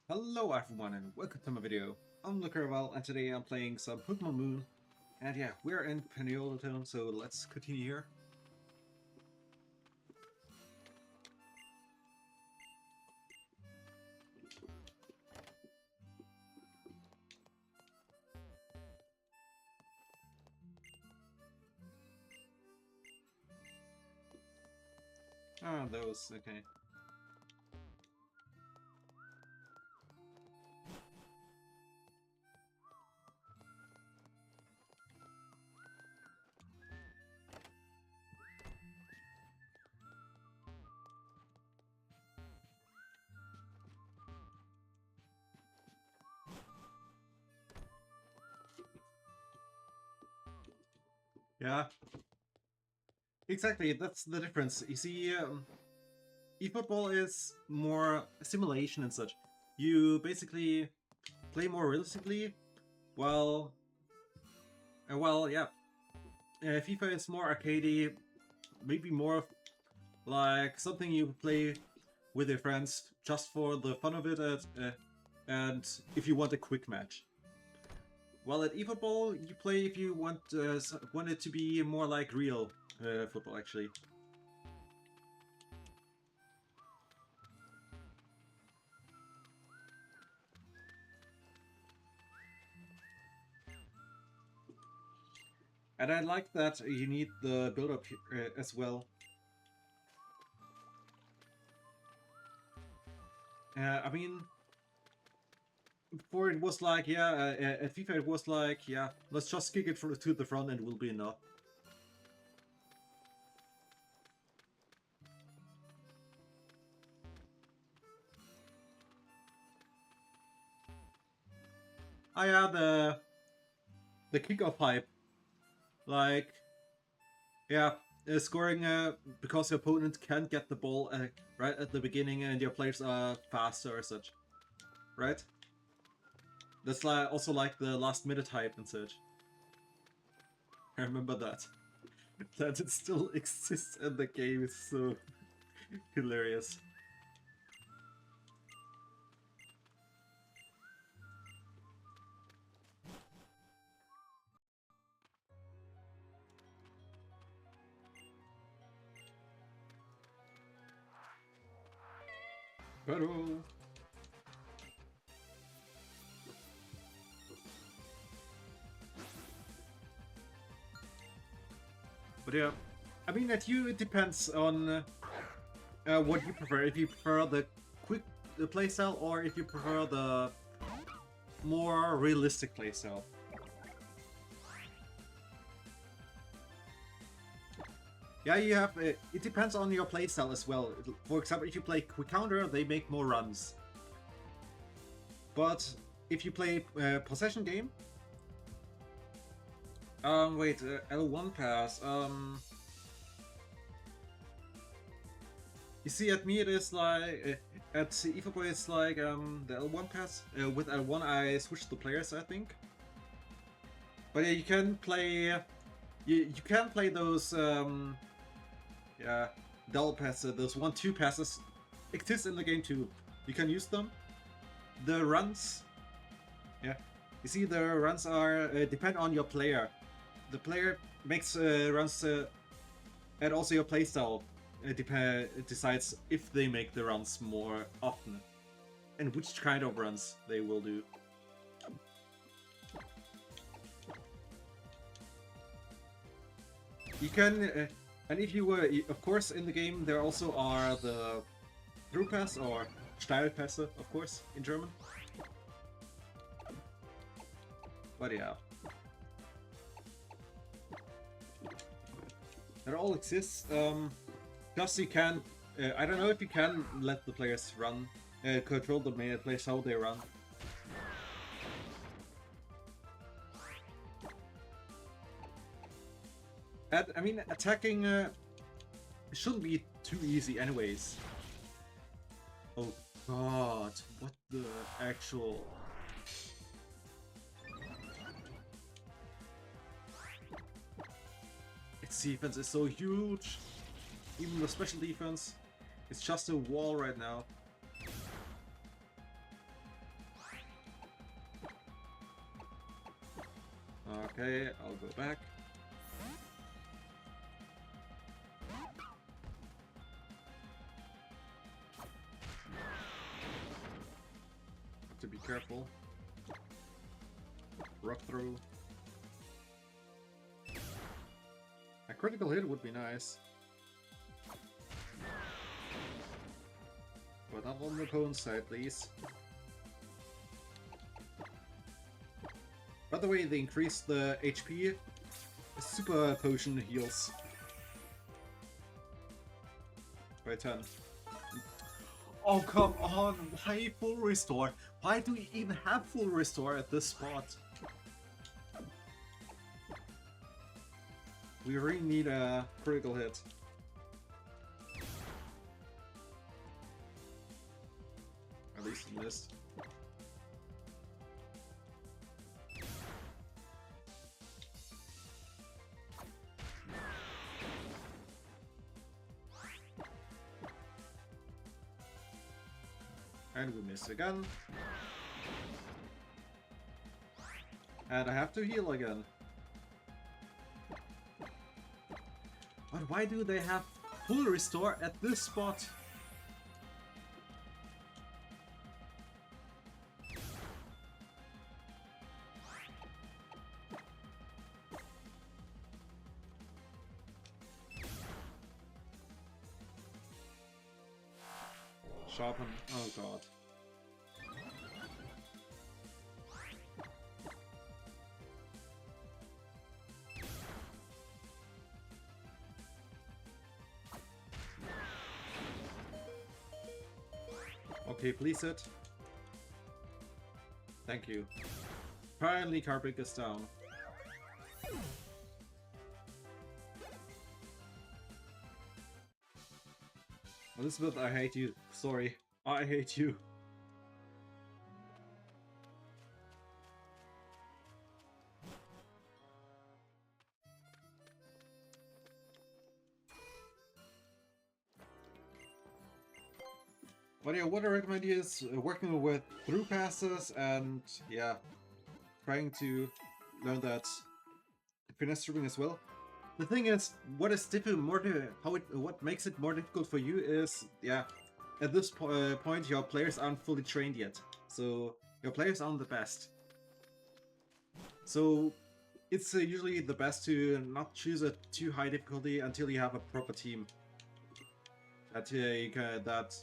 Hello everyone and welcome to my video. I'm Lookerval and today I'm playing some Pokémon Moon. And yeah, we're in Peniolatone, so let's continue here. Ah, those, okay. Yeah, exactly, that's the difference. You see, eFootball is more simulation and such. You basically play more realistically, while, yeah, FIFA is more arcadey, maybe more of like something you play with your friends just for the fun of it and if you want a quick match. While at eFootball, you play if you want it to be more like real football, actually. And I like that you need the build-up as well. I mean, before it was like, yeah, at FIFA it was like, yeah, let's just kick it to the front and it will be enough. Ah, yeah, the kickoff hype, like, yeah, scoring because your opponent can't get the ball right at the beginning and your players are faster or such, right? That's like also like the last minute hype and such. I remember that. That it still exists in the game is so hilarious. Hello. But yeah, I mean at you it depends on what you prefer. If you prefer the quick playstyle or if you prefer the more realistic playstyle. Yeah, you have. It depends on your playstyle as well. For example, if you play quick counter, they make more runs. But if you play possession game, wait, L1 pass. You see, at me it is like at eFootball it's like the L1 pass. With L1 I switch the players, I think. But yeah, you can play. You can play those yeah, double passes. Those 1-2 passes exist in the game too. You can use them. The runs, yeah. You see, the runs are depend on your player. The player makes runs, and also your playstyle decides if they make the runs more often and which kind of runs they will do. You can, and if you were, of course, in the game there also are the through pass or Steilpässe, of course, in German. But yeah. That all exists. Plus you can, I don't know if you can let the players run, control the players how they run. And, I mean, attacking shouldn't be too easy anyways. Oh god, what the actual... Its defense is so huge! Even the special defense, it's just a wall right now. Okay, I'll go back. Have to be careful. Rough through. A critical hit would be nice. But not on the opponent's side, please. By the way, they increased the HP. Super potion heals by 10. Oh, come on! Why full restore? Why do we even have full restore at this spot? We really need a critical hit. At least he missed. And we miss again. And I have to heal again. But why do they have full restore at this spot? Sharpen. Oh god. Okay, please hit. Thank you. Finally, Carbrick is down. Elizabeth, I hate you. Sorry. I hate you. But yeah, what I recommend is working with through passes and yeah, trying to learn that finesse stripping as well. The thing is, what is what makes it more difficult for you is, yeah, at this point your players aren't fully trained yet, so your players aren't the best. So it's usually the best to not choose a too high difficulty until you have a proper team that that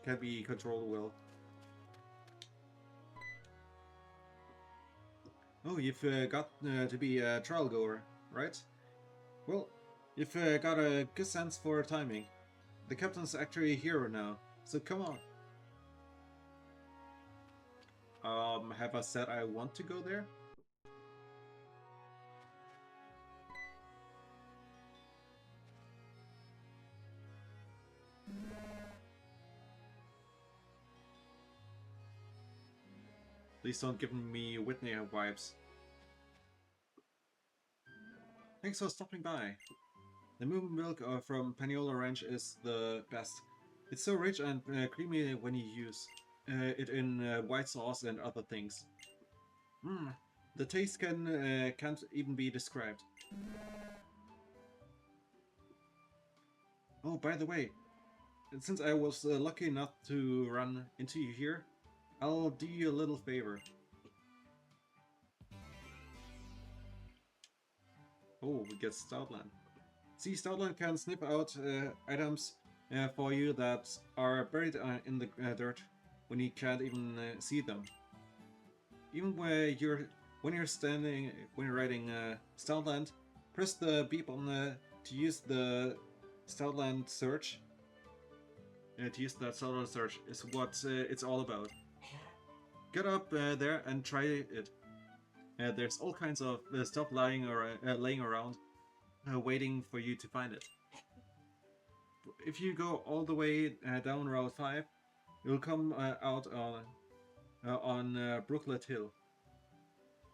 can be controlled well. Oh, you've got to be a trial goer, right? Well, you've got a good sense for timing. The captain's actually a hero now, so come on. Have I said I want to go there? Please don't give me Whitney vibes. Thanks for stopping by. The Moon milk from Paniola Ranch is the best. It's so rich and creamy when you use it in white sauce and other things. The taste can't even be described. Oh, by the way, since I was lucky enough to run into you here, I'll do you a little favor. Oh, we get Stoutland. See, Stoutland can snip out items for you that are buried in the dirt when you can't even see them. Even when you're riding Stoutland, press the beep on to use the Stoutland search. To use that Stoutland search is what it's all about. Get up there and try it. There's all kinds of stuff laying around, waiting for you to find it. If you go all the way down Route 5, you'll come out on Brooklet Hill.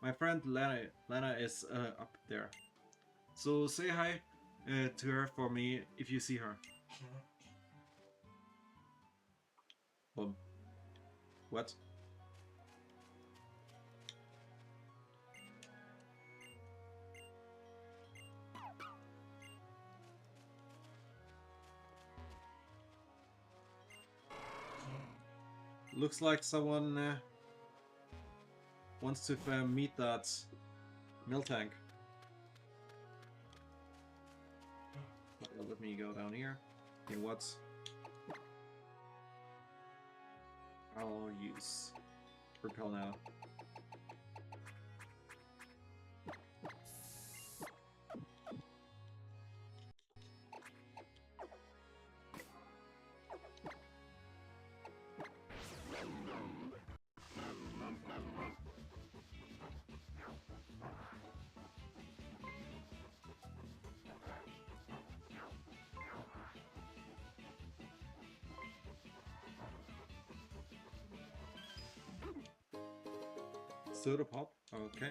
My friend Lana is up there. So say hi to her for me if you see her. What? Looks like someone wants to meet that mill tank. Let me go down here. Okay, what? I'll use repel now. Soda pop, okay.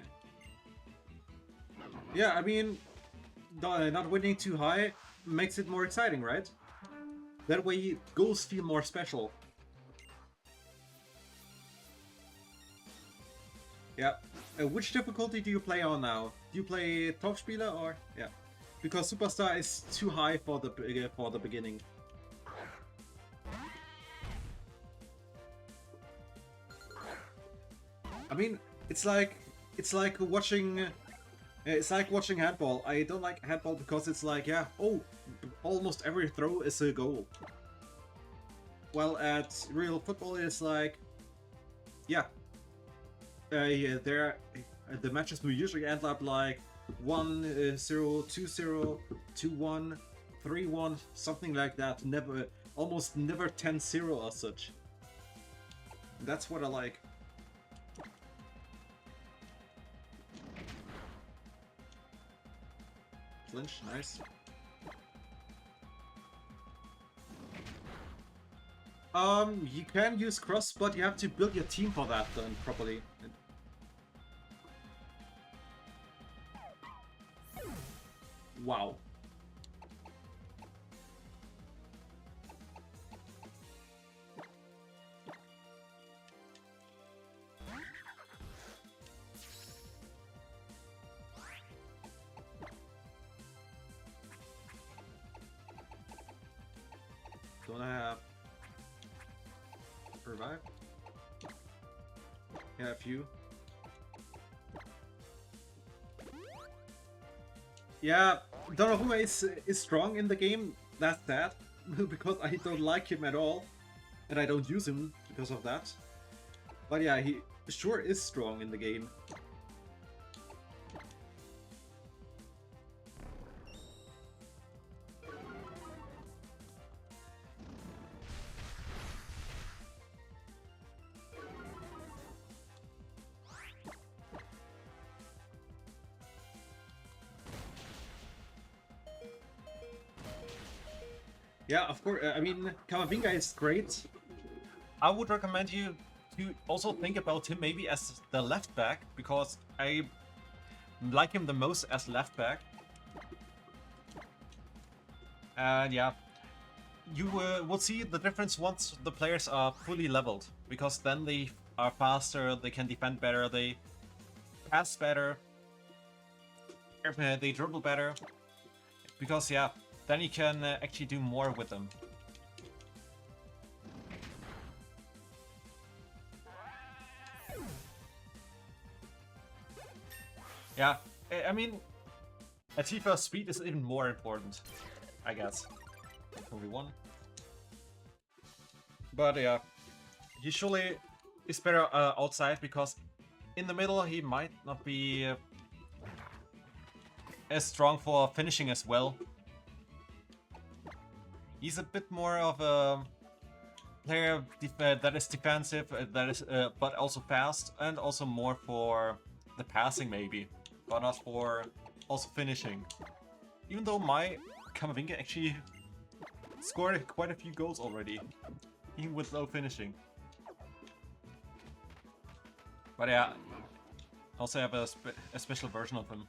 Yeah, I mean, not winning too high makes it more exciting, right? That way, goals feel more special. Yeah. Which difficulty do you play on now? Do you play Topspieler or yeah? Because Superstar is too high for the beginning. I mean, it's like watching handball. I don't like handball because it's like, yeah, oh, almost every throw is a goal. Well, at real football, it's like, yeah, the matches will usually end up like 1-0, 2-0, 2-1, 3-1, something like that. Almost never 10-0 or such. That's what I like. Flinch, nice. You can use cross, but you have to build your team for that then properly. Wow. Don't I have revive? Yeah, a few. Yeah, Donnarumma is strong in the game. That's that, because I don't like him at all, and I don't use him because of that. But yeah, he sure is strong in the game. Yeah, of course. I mean, Kamavinga is great. I would recommend you to also think about him maybe as the left back, because I like him the most as left back. And yeah, you will see the difference once the players are fully leveled, because then they are faster, they can defend better, they pass better, they dribble better. Because yeah, then you can actually do more with them. Yeah, I mean, at FIFA speed is even more important, I guess. Only one. But yeah, usually it's better outside, because in the middle he might not be as strong for finishing as well. He's a bit more of a player that is defensive, but also fast, and also more for the passing maybe, but not for also finishing. Even though my Kamavinga actually scored quite a few goals already, even with low finishing. But yeah, I also have a special version of him.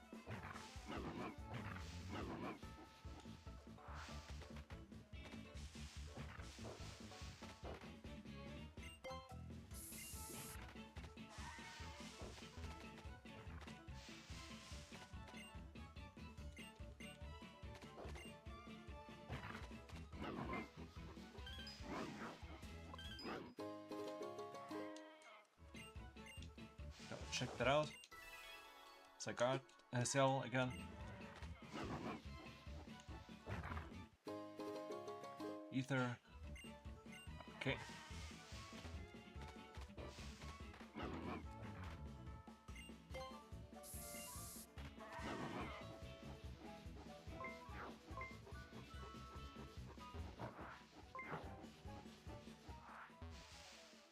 check that out. So I got Cell again. Ether. Okay.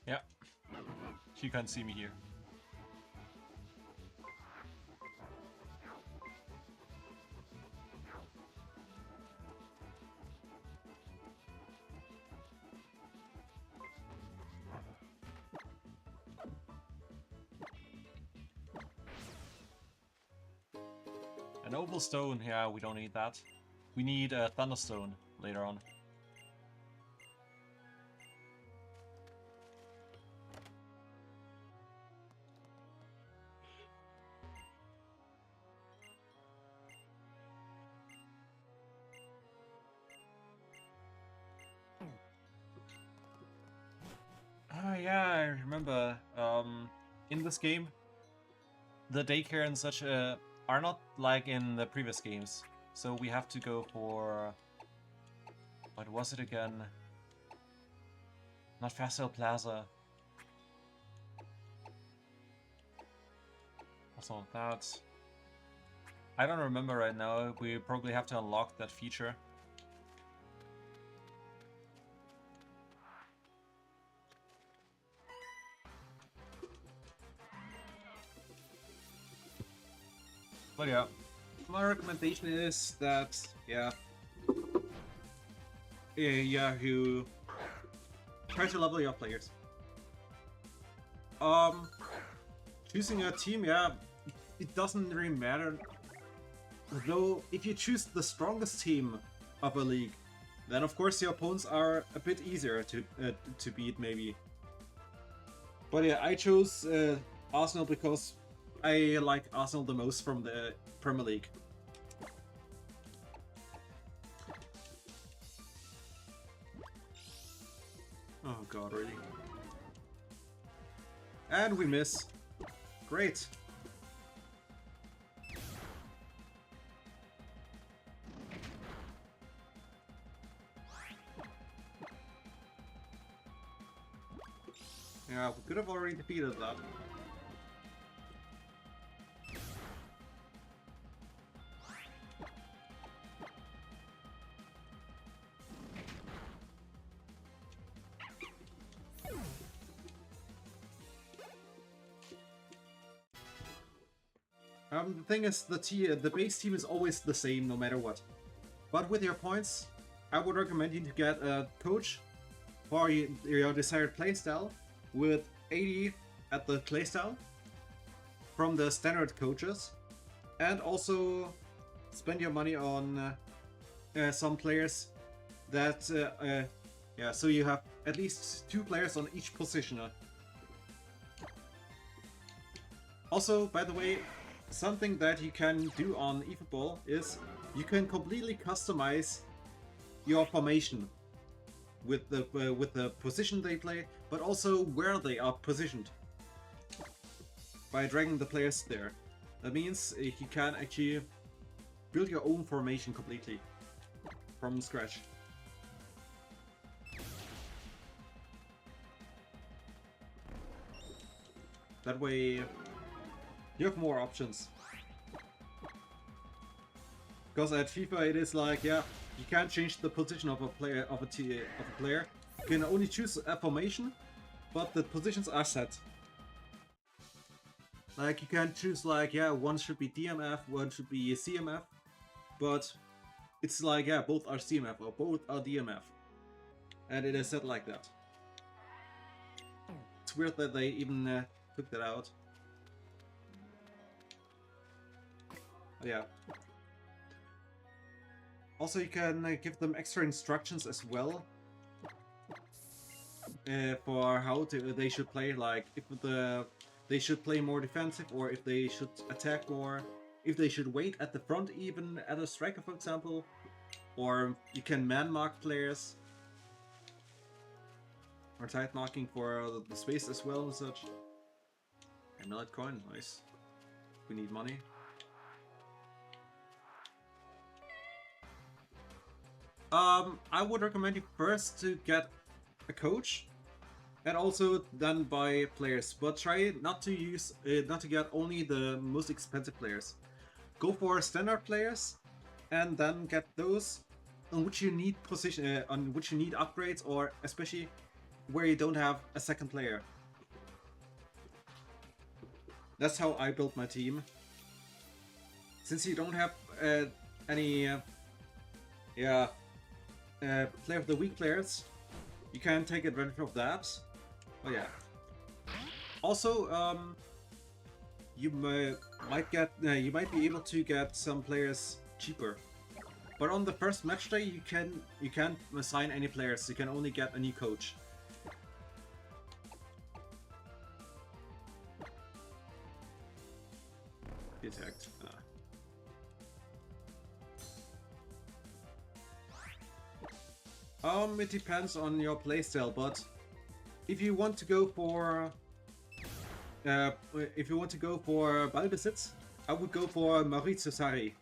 Yeah. She can't see me here. An oval stone, yeah, we don't need that. We need a thunderstone later on. Oh yeah, I remember. In this game, the daycare and such are not like in the previous games. So we have to go for... what was it again? Not Fastell Plaza. Also that... I don't remember right now. We probably have to unlock that feature. But yeah. My recommendation is that, you try to level your players. Choosing a team, it doesn't really matter. Though, if you choose the strongest team of a league, then of course your opponents are a bit easier to beat, maybe. But yeah, I chose Arsenal because I like Arsenal the most from the Premier League. Oh god, really? And we miss. Great. Yeah, we could have already defeated that. The thing is, the base team is always the same no matter what. But with your points, I would recommend you to get a coach for your desired playstyle with 80 at the playstyle from the standard coaches, and also spend your money on some players that, so you have at least 2 players on each position. Also, by the way, something that you can do on eFootball is you can completely customize your formation with the position they play, but also where they are positioned by dragging the players there. That means you can actually build your own formation completely from scratch. That way you have more options. Because at FIFA it is like, you can't change the position of a player You can only choose a formation, but the positions are set. Like you can choose like, one should be DMF, one should be CMF, but it's like, both are CMF or both are DMF. And it is set like that. It's weird that they even took that out. Yeah. Also, you can give them extra instructions as well for how they should play. Like if they should play more defensive, or if they should attack more, if they should wait at the front even at a striker, for example, or you can man mark players or tight marking for the space as well and such. Amulet coin, nice. We need money. I would recommend you first to get a coach, and also then buy players. But try not to use, not to get only the most expensive players. Go for standard players, and then get those on which you need position, on which you need upgrades, or especially where you don't have a second player. That's how I built my team. Since you don't have any Player of the Week players, you can take advantage of that. Oh yeah. Also, you might be able to get some players cheaper. But on the first match day, you can't assign any players. You can only get a new coach. Detect. It depends on your playstyle, but if you want to go for Ballbesitz, I would go for Maurizio Sarri.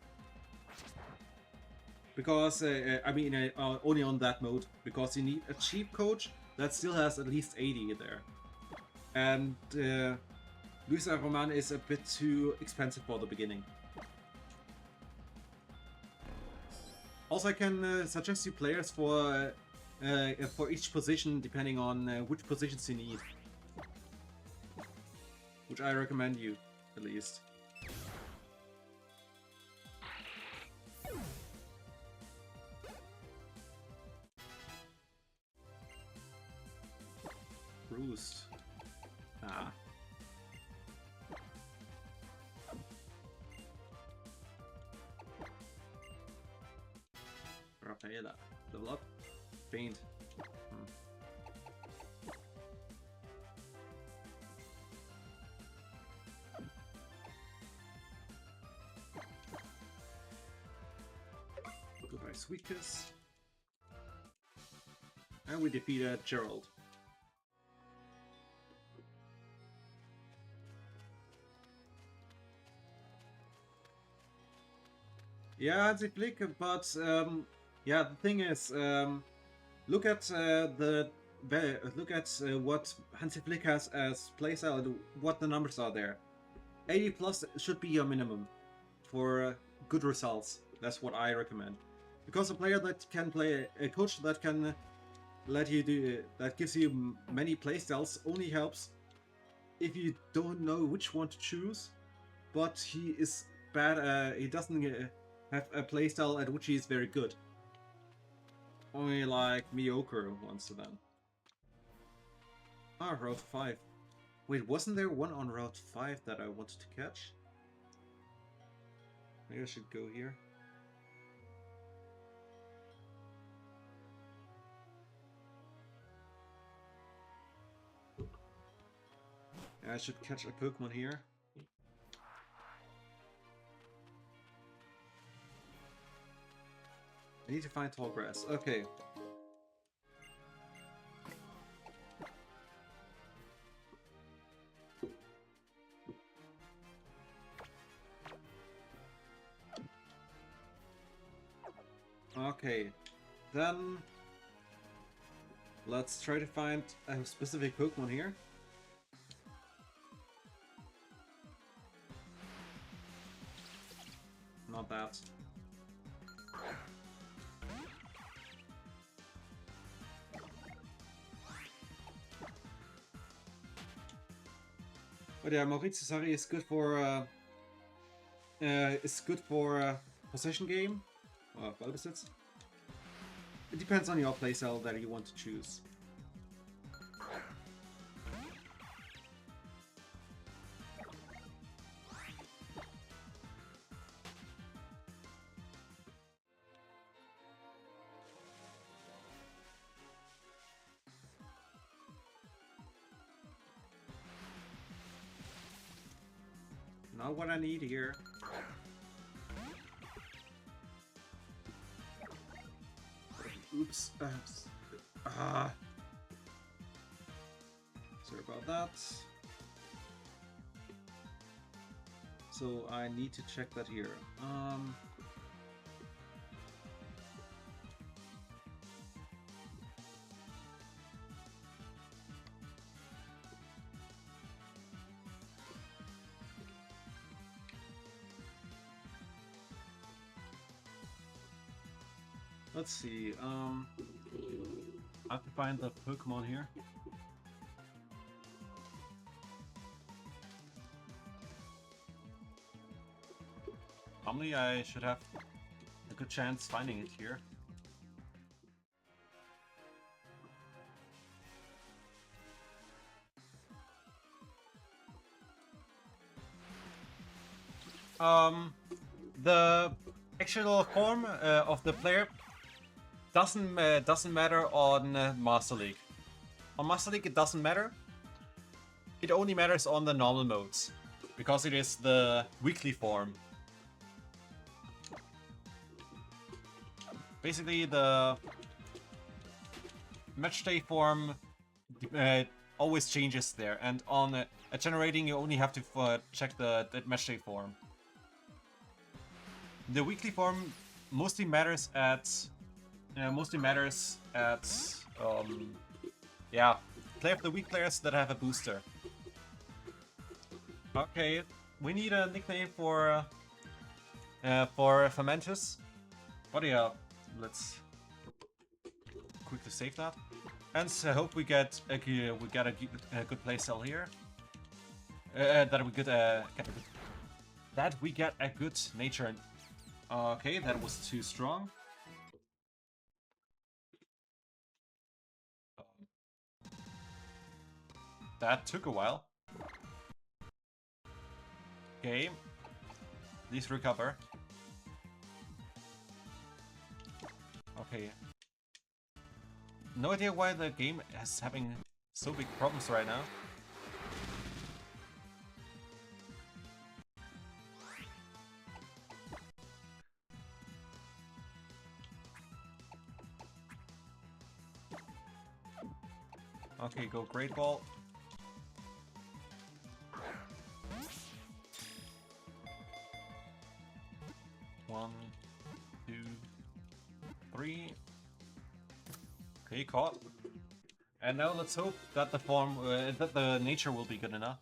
Because I mean, only on that mode, because you need a cheap coach that still has at least 80 there, and Luis Roman is a bit too expensive for the beginning. Also, I can suggest you players for each position, depending on which positions you need. Which I recommend you, at least. Roost. Ah. Rafaela. Level up. Faint. Goodbye, Sweet Kiss. And we defeated Gerald. Yeah, Hansi Flick, but yeah, the thing is, look at what Hansi Flick has as playstyle and what the numbers are there. 80 plus should be your minimum for good results. That's what I recommend. Because a player that can play, a coach that can let you do, that gives you many playstyles only helps if you don't know which one to choose. But he is bad. He doesn't have a playstyle at which he is very good. Only like mediocre ones to them. Ah, Route 5. Wait, wasn't there one on Route 5 that I wanted to catch? Maybe I should go here. Yeah, I should catch a Pokemon here. I need to find tall grass. Okay. Okay. Then let's try to find a specific Pokemon here. Not that. But yeah, Maurizio Sarri is good for possession game, Ballbesitz. It depends on your playstyle that you want to choose. Not what I need here. Oops. Sorry about that. so I need to check that here. Let's see. I have to find the Pokemon here. Normally I should have a good chance finding it here. The actual form of the player doesn't matter on Master League. On Master League it doesn't matter. It only matters on the normal modes, because it is the weekly form. Basically, the matchday form always changes there, and on generating you only have to check the matchday form. The weekly form mostly matters at yeah, play of the week players that have a booster. Okay, we need a nickname for Fermentus. But yeah, let's quickly save that, and I hope we get a good playstyle here. That we get a good nature. Okay, that was too strong. That took a while. Okay, please recover. Okay. No idea why the game is having so big problems right now. Okay, go Great Ball. One, two, three. Okay, caught. And now let's hope that the form, that the nature will be good enough.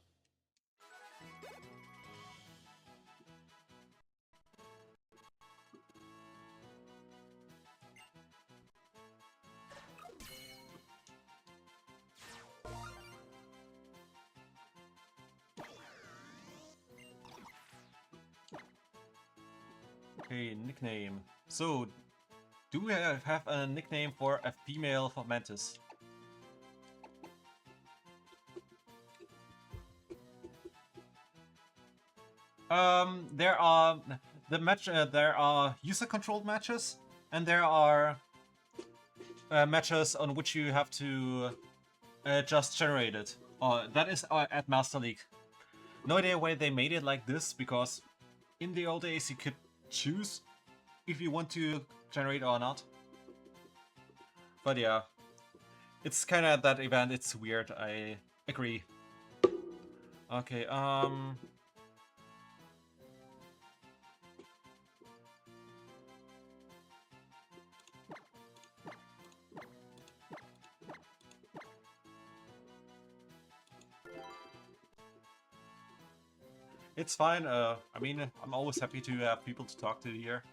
Okay, nickname. So, do we have a nickname for a female Mantis? There are there are user-controlled matches, and there are matches on which you have to just generate it. That is at Master League. No idea why they made it like this, because in the old days you could choose if you want to generate or not. But yeah, it's kind of that event, it's weird, I agree. Okay, it's fine. I mean, I'm always happy to have people to talk to here.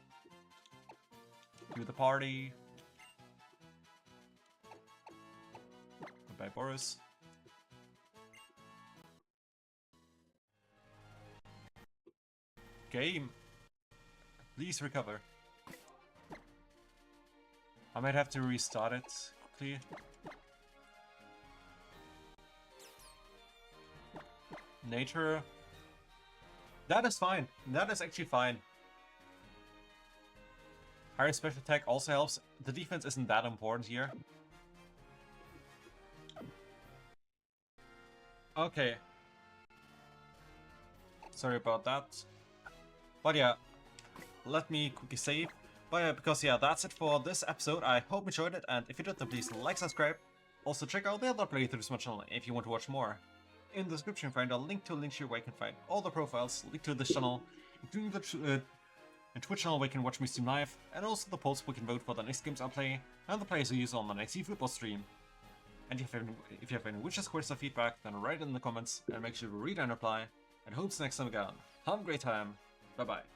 To the party. Goodbye, Boris. Game. Please recover. I might have to restart it quickly. Nature. That is fine. That is actually fine. Higher special attack also helps. The defense isn't that important here. Okay. Sorry about that. But yeah, let me quickly save. But yeah, because yeah, that's it for this episode. I hope you enjoyed it, and if you did, then please like, subscribe. Also check out the other playthroughs on my channel if you want to watch more. in the description find a link to a link share where you can find all the profiles, link to this channel, including the Twitch channel where you can watch me stream live, and also the polls where you can vote for the next games I play, and the players I use on the next eFootball stream. And if you have any wishes, questions, or feedback, then write it in the comments, and make sure to read and reply. And hope next time again. Have a great time. Bye bye.